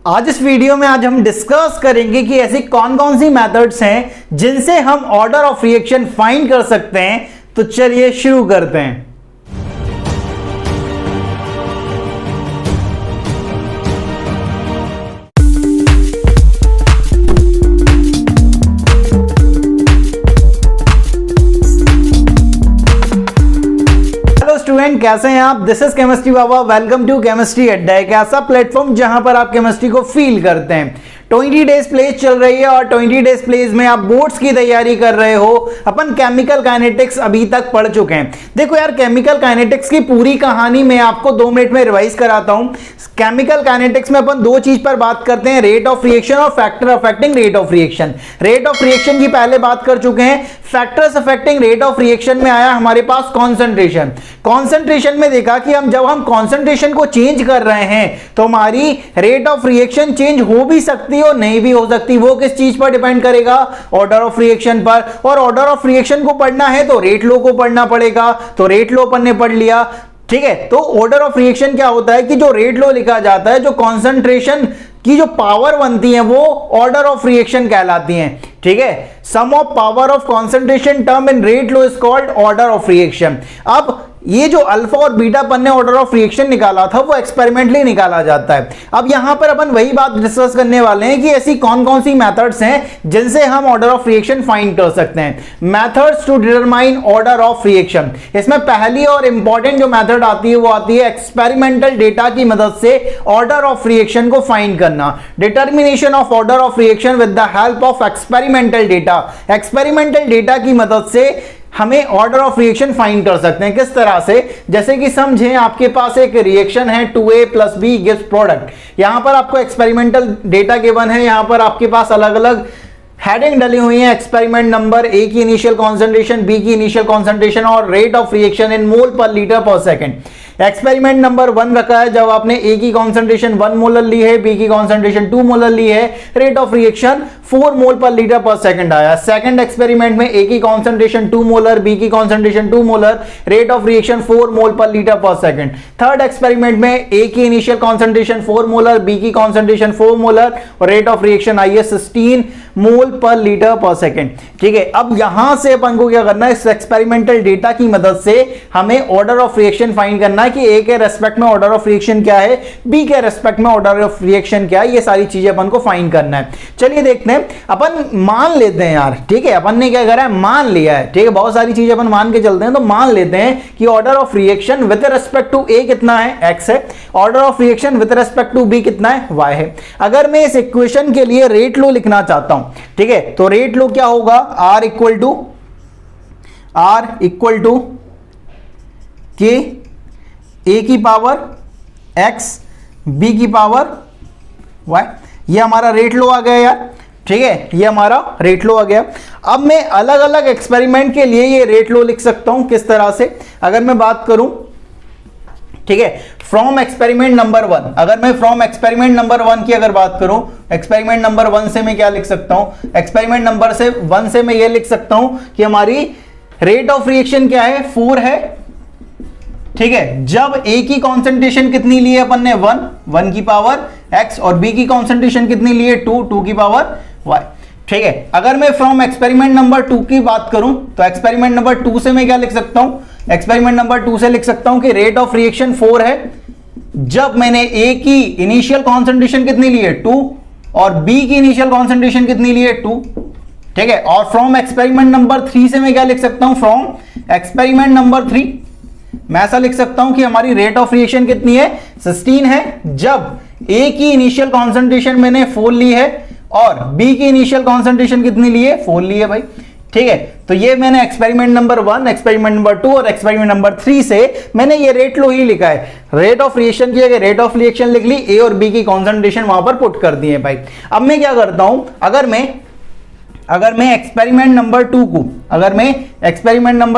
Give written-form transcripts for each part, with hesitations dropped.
आज इस वीडियो में हम डिस्कस करेंगे कि ऐसी कौन कौन सी मेथड्स हैं जिनसे हम ऑर्डर ऑफ रिएक्शन फाइंड कर सकते हैं। तो चलिए शुरू करते हैं। स्टूडेंट कैसे हैं आप? This is chemistry Baba. Welcome to chemistry Adda, एक ऐसा प्लेटफॉर्म जहां पर आप केमिस्ट्री को फील करते हैं। 20 डेज प्लेज चल रही है और 20 डेज प्लेज में आप बोर्ड्स की तैयारी कर रहे हो। अपन केमिकल काइनेटिक्स अभी तक पढ़ चुके हैं। देखो यार, केमिकल काइनेटिक्स की पूरी कहानी मैं आपको 2 मिनट में रिवाइज कराता हूं। केमिकल काइनेटिक्स में अपन 2 चीज पर बात करते हैं, रेट ऑफ रिएक्शन और factor affecting rate of reaction. Rate of reaction की पहले बात कर चुके हैं। Factors affecting rate of reaction में आया हमारे पास कॉन्सेंट्रेशन। कॉन्सेंट्रेशन में देखा कि जब हम कॉन्सेंट्रेशन को चेंज कर रहे हैं तो हमारी रेट ऑफ रिएक्शन चेंज हो भी सकती और नहीं भी हो सकती। वो किस चीज पर डिपेंड करेगा? ऑर्डर ऑफ रिएक्शन पर। और ऑर्डर ऑफ रिएक्शन को पढ़ना है तो रेट लॉ को पढ़ना पड़ेगा। तो रेट लॉ अपन ने पढ़ लिया, ठीक है। तो ऑर्डर ऑफ रिएक्शन क्या होता है कि जो रेट लॉ लिखा जाता है, जो कॉन्सेंट्रेशन की जो पावर बनती है वो ऑर्डर ऑफ रिएक्शन कहलाती है, ठीक है। Sum of power of concentration term in rate law is called order of reaction. अब ये जो अल्फा और बीटा अपन ने ऑर्डर ऑफ रिएक्शन निकाला था वो एक्सपेरिमेंटली निकाला जाता है। अब यहां पर अपन वही बात डिस्कस करने वाले हैं कि ऐसी कौन कौन सी मेथड्स हैं जिनसे हम ऑर्डर ऑफ रिएक्शन फाइंड कर सकते हैं। Methods to determine order of reaction. इसमें पहली और इंपॉर्टेंट जो मेथड आती है वो आती है एक्सपेरिमेंटल डेटा की मदद से ऑर्डर ऑफ रिएक्शन को फाइंड करना। Determination of order of reaction with the help of experimental data. Experimental data की मदद से हमें ऑर्डर ऑफ रिएक्शन फाइंड कर सकते हैं। किस तरह से? जैसे कि समझें आपके पास एक रिएक्शन है 2A + B गिव्स प्रोडक्ट। यहां पर आपको एक्सपेरिमेंटल डेटा गिवन है। यहां पर आपके पास अलग अलग हेडिंग डली हुई है। एक्सपेरिमेंट नंबर, A की इनिशियल कॉन्सेंट्रेशन, B की इनिशियल कॉन्सेंट्रेशन और रेट ऑफ रिएक्शन इन मोल पर लीटर पर सेकंड। एक्सपेरिमेंट नंबर 1 रखा है जब आपने A की कॉन्सेंट्रेशन 1 मोलर ली है, B की कॉन्सेंट्रेशन 2 मोलर ली है, रेट ऑफ रिएक्शन 4 मोल पर लीटर पर सेकंड आया। सेकंड एक्सपेरिमेंट में A की कॉन्सेंट्रेशन 2 मोलर, B की concentration 2 molar, rate of reaction 4 मोल पर लीटर पर सेकंड। थर्ड एक्सपेरिमेंट में A की इनिशियल कॉन्सेंट्रेशन 4 मोलर, B की कॉन्सेंट्रेशन 4 मोलर और रेट ऑफ रिएक्शन आई है 16 मोल पर लीटर पर सेकंड, ठीक है। अब यहां से अपन को क्या करना है? इस एक्सपेरिमेंटल डेटा की मदद से हमें ऑर्डर ऑफ रिएक्शन फाइंड करना है कि A के रेस्पेक्ट में ऑर्डर ऑफ रिएक्शन क्या है, B के रेस्पेक्ट में ऑर्डर ऑफ रिएक्शन क्या है। ये सारी चीजें अपन को फाइंड करना है। चलिए देखते हैं। अपन मान लेते हैं यार, ठीक है, अपन ने क्या करा है? मान लिया है, ठीक है। बहुत सारी चीजें अपन मान के चलते हैं। तो मान लेते हैं कि order of reaction with respect to A कितना है? X है। Order of reaction with respect to B कितना है? Y है। अगर मैं इस इक्वेशन के लिए रेट लॉ लिखना चाहता हूं, ठीक है, तो रेट लॉ क्या होगा? R equal to K A की पावर X B की पावर Y। ये हमारा रेट लॉ आ गया यार, ठीक है। ये हमारा रेट लॉ आ गया। अब मैं अलग अलग एक्सपेरिमेंट के लिए ये रेट लॉ लिख सकता हूं। किस तरह से? अगर मैं बात करूं, ठीक है, फ्रॉम एक्सपेरिमेंट नंबर 1, अगर मैं फ्रॉम एक्सपेरिमेंट नंबर 1 की अगर बात करूं, एक्सपेरिमेंट नंबर 1 से मैं क्या लिख सकता हूं? एक्सपेरिमेंट नंबर 1 से मैं ये लिख सकता हूं कि हमारी रेट ऑफ रिएक्शन क्या है? 4 है, ठीक है। जब A की कॉन्सेंट्रेशन कितनी ली है अपन ने? 1 की पावर X और B की कॉन्सेंट्रेशन कितनी ली है? 2 की पावर Y, ठीक है। अगर मैं फ्रॉम एक्सपेरिमेंट नंबर 2 की बात करूं तो एक्सपेरिमेंट नंबर 2 से मैं क्या लिख सकता हूं? एक्सपेरिमेंट नंबर 2 से लिख सकता हूं कि रेट ऑफ रिएक्शन 4 है जब मैंने A की इनिशियल कॉन्सेंट्रेशन कितनी ली है? 2 और B की इनिशियल कॉन्सेंट्रेशन कितनी ली है? 2, ठीक है। और फ्रॉम एक्सपेरिमेंट नंबर 3 से मैं क्या लिख सकता हूं? फ्रॉम एक्सपेरिमेंट नंबर 3 मैं ऐसा लिख सकता हूं कि हमारी रेट ऑफ रिएक्शन कितनी है? 16 है जब A की इनिशियल कॉन्सेंट्रेशन मैंने 4 ली है और B की इनिशियल कॉन्सेंट्रेशन कितनी ली है? 4 ली है भाई, ठीक है। तो ये मैंने एक्सपेरिमेंट नंबर 1, एक्सपेरिमेंट नंबर 2 और एक्सपेरिमेंट नंबर 3 से मैंने ये रेट लॉ ही लिखा है। रेट ऑफ रिएक्शन की जगह रेट ऑफ रिएक्शन लिख ली, A और B की कॉन्सेंट्रेशन वहां पर पुट कर दी है भाई। अब मैं क्या करता हूं? अगर मैं एक्सपेरिमेंट नंबर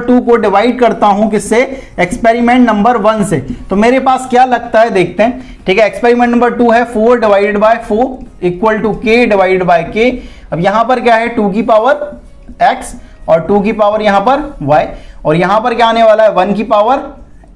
2 को डिवाइड करता हूं किससे? एक्सपेरिमेंट नंबर 1 से, तो मेरे पास क्या लगता है देखते हैं, ठीक है। एक्सपेरिमेंट नंबर 2 है 4 divided by 4 equal to K divided by K। अब यहां पर क्या है? 2 की पावर X और 2 की पावर यहां पर Y, और यहां पर क्या आने वाला है? 1 की पावर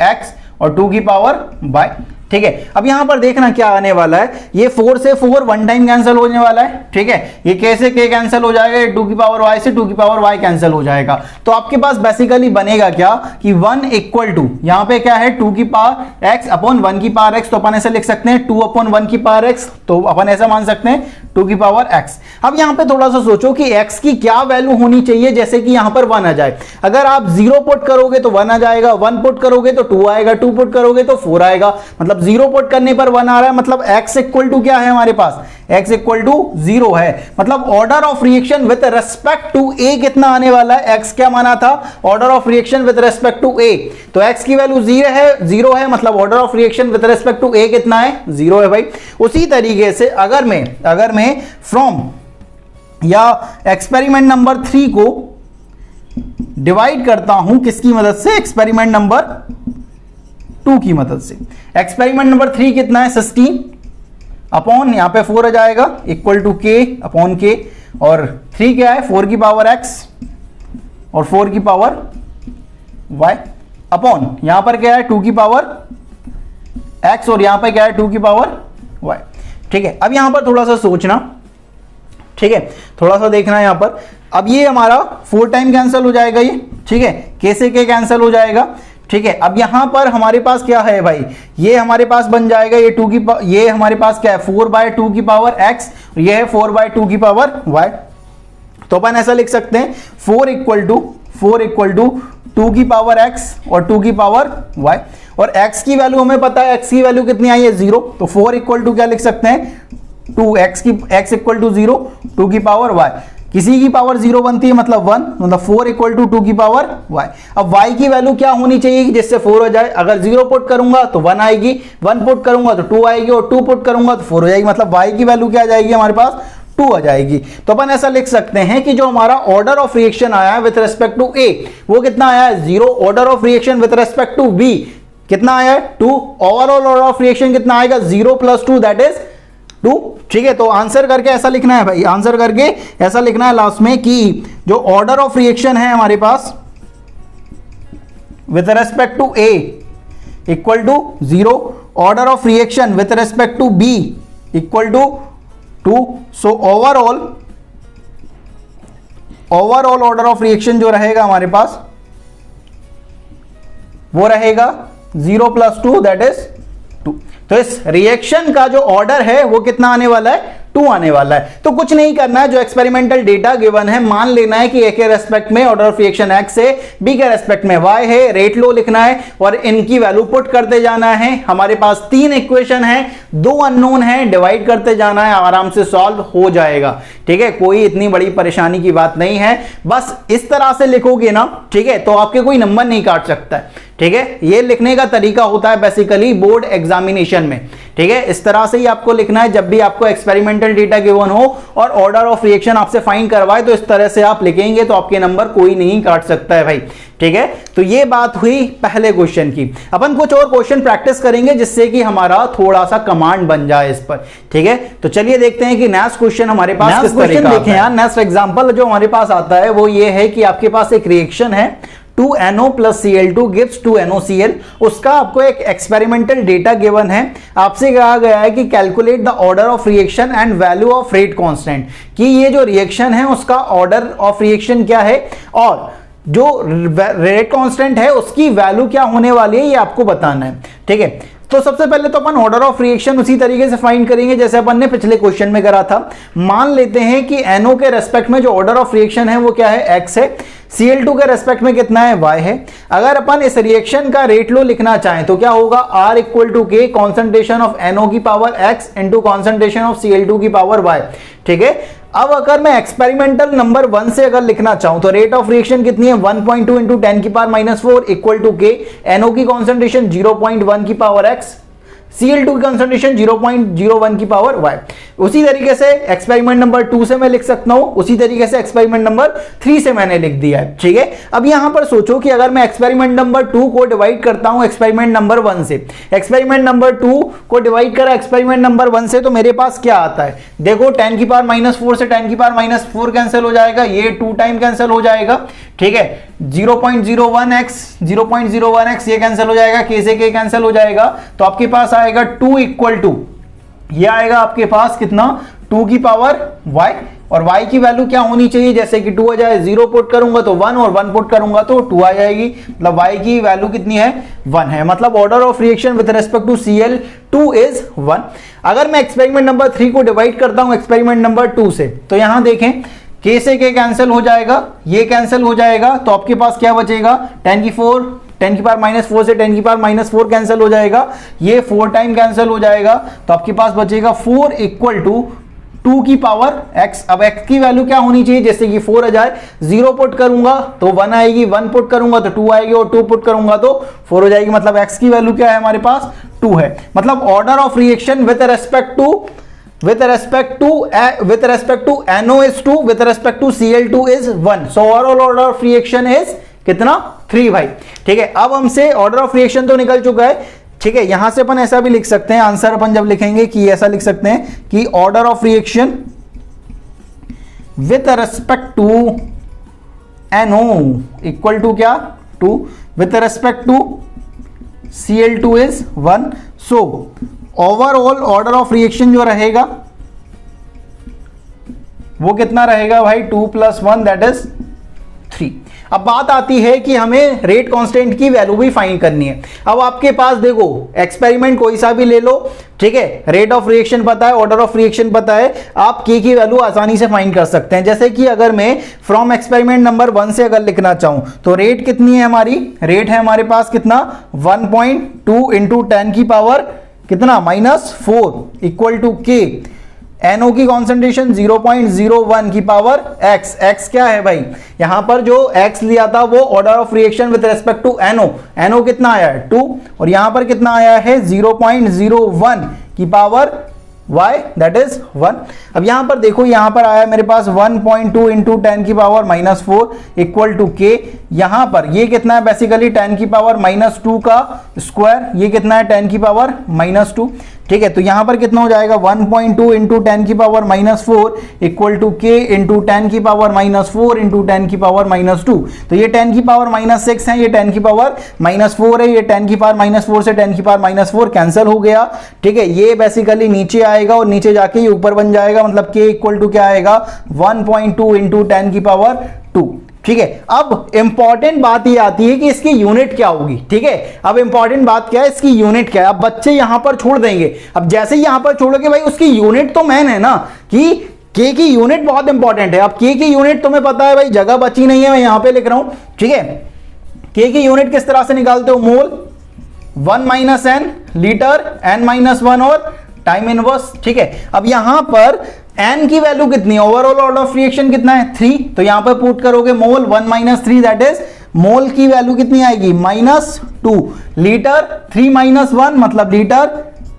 X और 2 की पावर Y, ठीक है। अब यहां पर देखना क्या आने वाला है, ये 4 से 4 वन टाइम कैंसिल होने वाला है, ठीक है। ये k से k कैंसिल हो जाएगा, ये 2 की पावर y से 2 की पावर y कैंसिल हो जाएगा। तो आपके पास बेसिकली बनेगा क्या कि 1 इक्वल टू, यहां पे क्या है 2 की पावर x अपॉन 1 की पावर x, तो अपन ऐसे लिख सकते हैं 2 अपॉन 1 की पावर x, तो अपन ऐसा मान सकते हैं 2 की पावर x। अब यहां पे थोड़ा सा सोचो कि x की क्या वैल्यू होनी चाहिए, जैसे कि यहां पर 1 आ जाए। अगर आप 0 पुट करोगे तो 1 आ जाएगा, 1 पुट करोगे तो 2 आएगा, 2 पुट करोगे तो 4 आएगा, मतलब 0 पुट करने पर 1 आ रहा है, मतलब x इक्वल टू क्या है हमारे पास, x इक्वल टू 0 है। मतलब order of reaction with respect to a कितना आने वाला है, x क्या माना था, order of reaction with respect to a, तो x की वैल्यू 0 है, मतलब order of reaction with respect to a कितना है, 0 है भाई। उसी तरीके से अगर मैं फ्रॉम या एक्सपेरिमेंट नंबर 3 को डिवाइड करता हूं किसकी मदद से, एक्सपेरिमेंट नंबर 2 की मदद से। एक्सपेरिमेंट नंबर 3 कितना है 16 अपॉन यहां पे 4 आ जाएगा equal to k upon k, और 3 क्या है 4 की पावर x और 4 की पावर y अपॉन यहां पर क्या है 2 की पावर x और यहां पर क्या है 2 की पावर y, ठीक है। अब यहां पर थोड़ा सा सोचना, ठीक है, थोड़ा सा देखना यहां पर। अब ये हमारा 4 टाइम कैंसिल हो जाएगा ये, ठीक है, k से k कैंसिल हो जाएगा, ठीक है। अब यहां पर हमारे पास क्या है भाई, ये हमारे पास बन जाएगा ये हमारे पास क्या है 4/2 की पावर x और ये है 4/2 की पावर y। तो अपन ऐसा लिख सकते हैं 4 इक्वल टू 2 की पावर x और 2 की पावर y, और x की वैल्यू हमें पता है, x की वैल्यू कितनी आई है 0, तो 4 इक्वल टू क्या लिख सकते हैं 2x इक्वल टू 0, 2 की पावर y, किसी की पावर 0 बनती है मतलब 1, मतलब 4 इक्वल टू 2 की पावर y। अब y की वैल्यू क्या होनी चाहिए जिससे 4 हो जाए, अगर 0 पुट करूंगा तो 1 आएगी, 1 पुट करूंगा तो 2 आएगी और 2 पुट करूंगा तो 4 हो जाएगी, मतलब y की वैल्यू क्या आ जाएगी हमारे पास 2 आ जाएगी। तो अपन ऐसा लिख सकते हैं कि जो हमारा ऑर्डर ऑफ रिएक्शन आया है विद रिस्पेक्ट टू a वो कितना आया है 0, order of reaction with respect to b कितना आया है 2, ओवरऑल ऑर्डर ऑफ रिएक्शन कितना आएगा 0 + 2 दैट इज 2, ठीक है। तो आंसर करके ऐसा लिखना है भाई, आंसर करके ऐसा लिखना है लास्ट में कि जो ऑर्डर ऑफ रिएक्शन है हमारे पास with respect to a equal to 0, order of reaction with respect to b equal to 2। So overall order of reaction जो रहेगा हमारे पास वो रहेगा 0 + 2 दैट इज 2। तो इस रिएक्शन का जो ऑर्डर है वो कितना आने वाला है 2 आने वाला है। तो कुछ नहीं करना है, जो एक्सपेरिमेंटल डेटा गिवन है मान लेना है कि a के रेस्पेक्ट में ऑर्डर ऑफ रिएक्शन x है, b के रेस्पेक्ट में y है, रेट लो लिखना है और इनकी वैल्यू पुट करते जाना है। हमारे पास 3 इक्वेशन है, 2 अननोन है, डिवाइड करते जाना है, आराम से सॉल्व हो जाएगा, ठीक है। कोई इतनी बड़ी परेशानी की बात नहीं है, बस इस तरह से लिखोगे ना, ठीक है, तो आपके कोई नंबर नहीं काट सकता है, ठीक है। ये लिखने का तरीका होता है बेसिकली बोर्ड एग्जामिनेशन में, ठीक है। इस तरह से ही आपको लिखना है जब भी आपको एक्सपेरिमेंटल डेटा गिवन हो और ऑर्डर ऑफ रिएक्शन आपसे फाइंड करवाए, तो इस तरह से आप लिखेंगे तो आपके नंबर कोई नहीं काट सकता है भाई, ठीक है। तो ये बात हुई पहले क्वेश्चन की। अपन कुछ और क्वेश्चन प्रैक्टिस करेंगे जिससे कि हमारा थोड़ा सा कमांड बन जाए इस पर, ठीक है। तो चलिए देखते हैं कि नेक्स्ट क्वेश्चन हमारे पास किस तरह का देखें यार। नेक्स्ट एग्जांपल जो हमारे पास आता है वो ये है कि आपके पास एक रिएक्शन है 2NO + Cl2 gives 2NOCl, उसका आपको एक एक्सपेरिमेंटल डेटा गिवन है। आपसे कहा गया है कि calculate the order of reaction and value of rate constant, कि ये जो रिएक्शन है उसका ऑर्डर ऑफ रिएक्शन क्या है और जो रेट कांस्टेंट है उसकी वैल्यू क्या होने वाली है ये आपको बताना है, ठीक है। तो सबसे पहले तो अपन ऑर्डर ऑफ रिएक्शन उसी तरीके से फाइंड करेंगे जैसे अपन ने पिछले क्वेश्चन में करा था। मान लेते हैं कि NO के रेस्पेक्ट में जो ऑर्डर ऑफ रिएक्शन है वो क्या है x है, Cl2 के रेस्पेक्ट में कितना है y है। अगर अपन इस रिएक्शन का रेट लो लिखना चाहें तो क्या होगा R = K concentration of NO की power x into concentration of Cl2 की पावर y, ठीक है। अब अगर मैं एक्सपेरिमेंटल नंबर 1 से अगर लिखना चाहूं तो रेट ऑफ रिएक्शन कितनी है 1.2 इंटू 10 की power -4 equal to K, NO की कॉन्सेंट्रेशन 0.1 की पावर x, Cl2 की कॉन्सेंट्रेशन 0.01 की पावर y। उसी तरीके से एक्सपेरिमेंट नंबर 2 से मैं लिख सकता हूं, उसी तरीके से एक्सपेरिमेंट नंबर 3 से मैंने लिख दिया है। ठीक है, अब यहां पर सोचो कि अगर मैं एक्सपेरिमेंट नंबर 2 को डिवाइड करता हूं एक्सपेरिमेंट नंबर 1 से, एक्सपेरिमेंट नंबर 2 को डिवाइड करा एक्सपेरिमेंट नंबर 1 से, तो मेरे पास क्या आता है, देखो 10 की पावर -4 से 10 की पावर -4 कैंसिल हो जाएगा, ये 2 टाइम कैंसिल हो जाएगा। ठीक है, 0.01x ये कैंसिल हो जाएगा, k से k कैंसिल हो जाएगा, तो आपके पास आएगा 2 इक्वल टू, ये आएगा आपके पास कितना, 2 की पावर y, और y की वैल्यू क्या होनी चाहिए, जैसे कि 2 आ जाए, 0 पुट करूंगा तो 1 और 1 पुट करूंगा तो 2 आ जाएगी, मतलब y की वैल्यू कितनी है, 1 है, मतलब order of reaction with respect to Cl2 is 1। अगर मैं एक्सपेरिमेंट नंबर 3 को डिवाइड करता हूं एक्सपेरिमेंट नंबर 2 से, तो यहां देखें k से k कैंसिल हो जाएगा, ये कैंसिल हो जाएगा, तो आपके पास क्या बचेगा, 10 की पावर -4 से 10 की पावर -4 कैंसिल हो जाएगा, ये 4 टाइम कैंसिल हो जाएगा, तो आपके पास बचेगा 4 इक्वल टू 2 की पावर x। अब x की वैल्यू क्या होनी चाहिए, जैसे कि 4 आ जाए, 0 पुट करूंगा तो 1 आएगी, 1 पुट करूंगा तो 2 आएगी, और 2 पुट करूंगा तो 4 हो जाएगी, मतलब x की वैल्यू क्या है हमारे पास, 2 है। मतलब order of reaction with respect to NO is 2, with respect to Cl2 is 1, so overall order of reaction is कितना, 3 भाई। ठीक है, अब हमसे ऑर्डर ऑफ रिएक्शन तो निकल चुका है। ठीक है, यहां से अपन ऐसा भी लिख सकते हैं, आंसर अपन जब लिखेंगे कि ऐसा लिख सकते हैं कि order of reaction with respect to NO equal to क्या, 2, with respect to Cl2 is 1, so overall order of reaction जो रहेगा वो कितना रहेगा भाई, 2 + 1 दैट इज 3। अब बात आती है कि हमें रेट कांस्टेंट की वैल्यू भी फाइंड करनी है। अब आपके पास देखो एक्सपेरिमेंट कोई सा भी ले लो, ठीक है, रेट ऑफ रिएक्शन पता है, ऑर्डर ऑफ रिएक्शन पता है, आप k की वैल्यू आसानी से फाइंड कर सकते हैं। जैसे कि अगर मैं फ्रॉम एक्सपेरिमेंट नंबर 1 से अगर लिखना चाहूं तो रेट कितनी है हमारी, रेट है हमारे पास कितना, 1.2 इंटू 10 की पावर कितना, -4 इक्वल टू k, NO की कॉन्सेंट्रेशन 0.01 की पावर x, x क्या है भाई, यहां पर जो x लिया था वो order of reaction with respect to NO कितना आया है, 2, और यहां पर कितना आया है 0.01 की पावर y दैट इज 1। अब यहां पर देखो, यहां पर आया मेरे पास 1.2 इंटू 10 की पावर -4 इक्वल टू k, यहां पर ये कितना है बेसिकली 10 की पावर -2 का स्क्वायर, ये कितना है 10 की पावर -2। ठीक है, तो यहां पर कितना हो जाएगा, 1.2 इंटू 10 की power -4 equal to k into 10 की पावर -4 इंटू 10 की पावर -2। तो ये 10 की पावर -6 है, ये 10 की पावर -4 है, ये 10 की पावर -4 से 10 की पावर -4 कैंसिल हो गया। ठीक है, ये बेसिकली नीचे आएगा और नीचे जाके ये ऊपर बन जाएगा, मतलब k इक्वल टू क्या आएगा, 1.2 इंटू 10 की पावर 2। ठीक है, अब इंपॉर्टेंट बात ये आती है कि इसकी यूनिट क्या होगी। ठीक है, अब इंपॉर्टेंट बात क्या है, इसकी यूनिट क्या है। अब बच्चे यहां पर छोड़ देंगे, अब जैसे ही यहां पर छोड़ोगे भाई उसकी यूनिट तो मैन है ना, कि k की यूनिट बहुत इंपॉर्टेंट है। अब k की यूनिट तुम्हें पता है भाई, जगह बची नहीं है, मैं यहां पे लिख रहा हूं। ठीक है, k की यूनिट किस तरह से निकालते हो, मोल, 1 - n लीटर, n-1 और टाइम इनवर्स। ठीक है, अब यहां पर n की वैल्यू कितनी है, ओवरऑल ऑर्डर ऑफ रिएक्शन कितना है, 3, तो यहां पर पुट करोगे मोल 1 - 3 दैट इज, मोल की वैल्यू कितनी आएगी, -2, लीटर 3 - 1 मतलब लीटर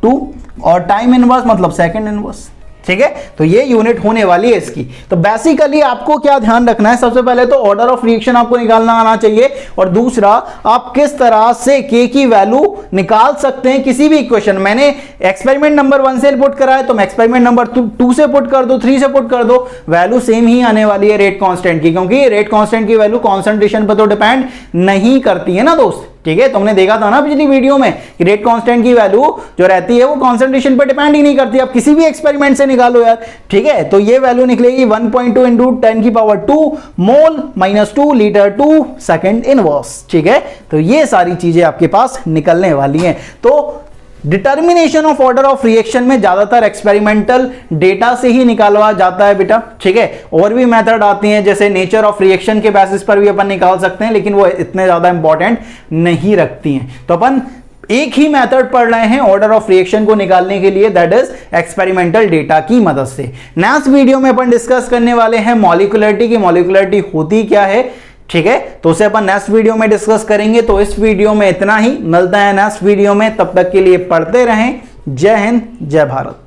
2, और टाइम इनवर्स मतलब सेकंड इनवर्स। ठीक है, तो ये यूनिट होने वाली है इसकी। तो बेसिकली आपको क्या ध्यान रखना है, सबसे पहले तो ऑर्डर ऑफ रिएक्शन आपको निकालना आना चाहिए, और दूसरा आप किस तरह से k की वैल्यू निकाल सकते हैं किसी भी इक्वेशन। मैंने एक्सपेरिमेंट नंबर 1 से पुट करा है, तो मैं एक्सपेरिमेंट नंबर 2 से पुट कर दो, 3 से पुट कर दो, वैल्यू सेम ही आने वाली है रेट कांस्टेंट की, क्योंकि रेट कांस्टेंट की वैल्यू कॉन्सेंट्रेशन पर तो डिपेंड नहीं करती है ना दोस्त। ठीक है, तुमने देखा था ना पिछली वीडियो में कि रेट कांस्टेंट की वैल्यू जो रहती है वो कॉन्सेंट्रेशन पर डिपेंड ही नहीं करती। आप किसी भी एक्सपेरिमेंट से निकालो यार। ठीक है, तो ये वैल्यू निकलेगी 1.2 इंटू 10 की पावर 2 मोल -2 लीटर 2 सेकंड इनवर्स। ठीक है, तो ये सारी चीजें आपके पास निकलने वाली हैं। तो determination of order of reaction में ज्यादातर एक्सपेरिमेंटल डेटा से ही निकाला जाता है बेटा। ठीक है, और भी मेथड आती हैं, जैसे नेचर ऑफ रिएक्शन के बेसिस पर भी अपन निकाल सकते हैं, लेकिन वो इतने ज्यादा इंपॉर्टेंट नहीं रखती हैं। तो अपन एक ही मेथड पढ़ रहे हैं ऑर्डर ऑफ रिएक्शन को निकालने के लिए, दैट इज एक्सपेरिमेंटल डेटा की मदद से। नेक्स्ट वीडियो में अपन डिस्कस करने वाले हैं मॉलिक्यूलरिटी की, मॉलिक्यूलरिटी होती क्या है। ठीक है, तो उसे अपन नेक्स्ट वीडियो में डिस्कस करेंगे। तो इस वीडियो में इतना ही, मिलता है नेक्स्ट वीडियो में, तब तक के लिए पढ़ते रहें। जय हिंद, जय भारत।